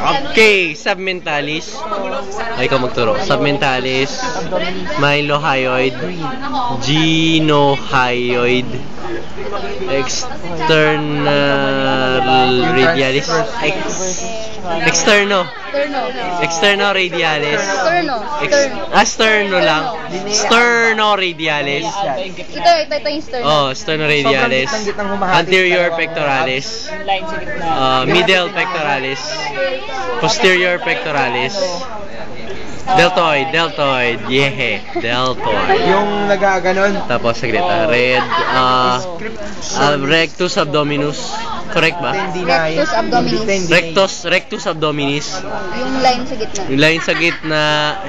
Okay, submentalis. Ay, ikaw magturo. Submentalis, mylohyoid, gynohyoid, external radialis, externo radialis, sterno lang, sterno radialis. Ito yung sterno. Oh, sterno radialis, anterior pectoralis, middle pectoralis, posterior pectoralis, deltoid, yehe, deltoid. Yung nagaganon. Tapos saglit, rectus abdominus. Correct ba? Rectus abdominis. Rectus abdominis. Yung line sa gitna. Yung line sa gitna,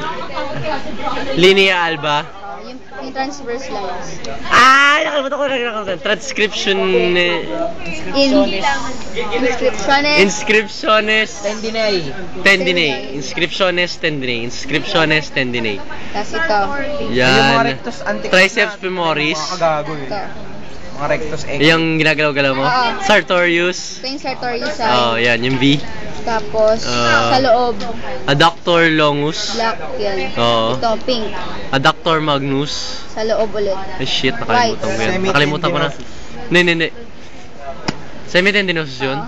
linea alba. Yung transverse lines. Nakalimutan ko. Transcription. Inscriptiones. Inscriptiones tendinae. Tapos ito. Yan. Triceps femoris. Mga rectus egg. Yung ginagalaw-galaw mo. Sartorius. Ito yung sartorius. Yan. Yung V. Tapos, sa loob. Adductor longus. Black yan. Ito, pink. Adductor magnus. Sa loob ulit. Ay shit, nakalimutan ko na. Hindi. Semitendinosus yun?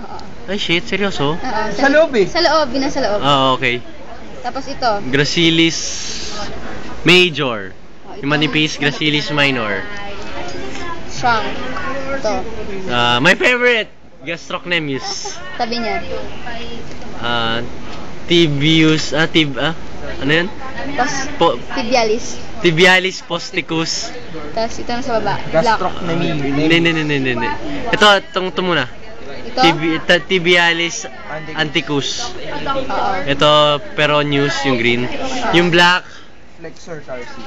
Ay shit, seryoso? Sa loob eh. Sa loob, binasa loob. Okay. Tapos ito. Gracilis major. Yung manipis, gracilis minor. Shrunk. Ito. My favorite, gastrocnemius. Tabi niya. Tibius, ano yan? Tibialis. Tibialis posticus. Tapos ito na sa baba. Gastrocnemy. Hindi. Ito muna. Ito? Tibialis anticus. Ito peroneus, yung green. Yung black, Flexor tarsi.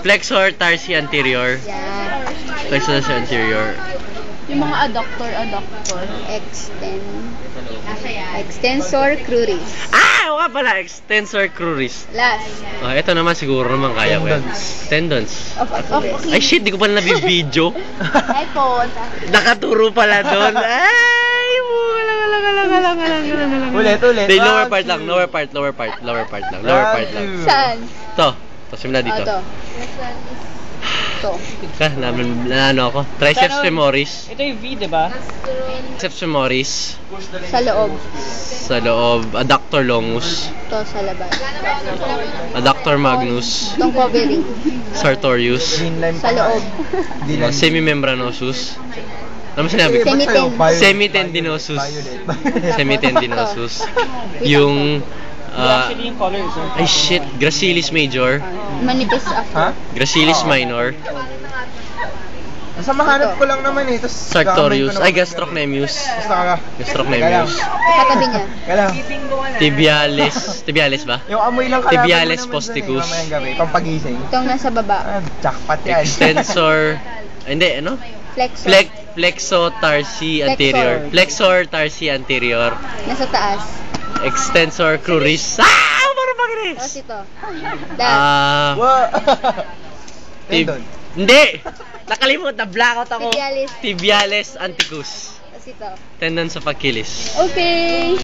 Flexor tarsi anterior. Yan. Flexor tarsi anterior. Yung mga adductor. Extensor cruris. Oo nga pala, extensor cruris. Last. Ito naman siguro naman kaya ko yan. Tendons. Ay shit, di ko pala nabibidyo. iPhone. Nakaturo pala doon. Ay, wala. Ulit. Lower part lang. Saan? Ito simula dito. Ito. Ano ako? Triceps femoris. Ito yung V, diba? Triceps femoris. Sa loob. Adductor longus. Ito sa labas. Adductor magnus. Itong covering. Sartorius. Sa loob. Semimembranosus. Ano sinabi ko? Semitendinosus. Yung Actually, yung color is ay shit, gracilis major. Manipis after. Gracilis minor. Nasa mahanap ko lang naman eh. Sartorius. Ay, gastrocnemius. Gastrocnemius. Katabi niya. Tibialis ba? Yung amoy lang kalaban Tibialis posticus. Mamayang gabi, pampagising. Itong nasa baba. Jackpot yan. Extensor. Hindi, ano? Flexor tarsi anterior. Flexor tarsi anterior. Nasa taas. Extensor cruris. Parang paginis. Tapos ito. Tendon. Hindi. Nakalimutan, blackout ako. Tibialis. Tibialis anticus. Tapos ito. Tendon sa Achilles. Okay.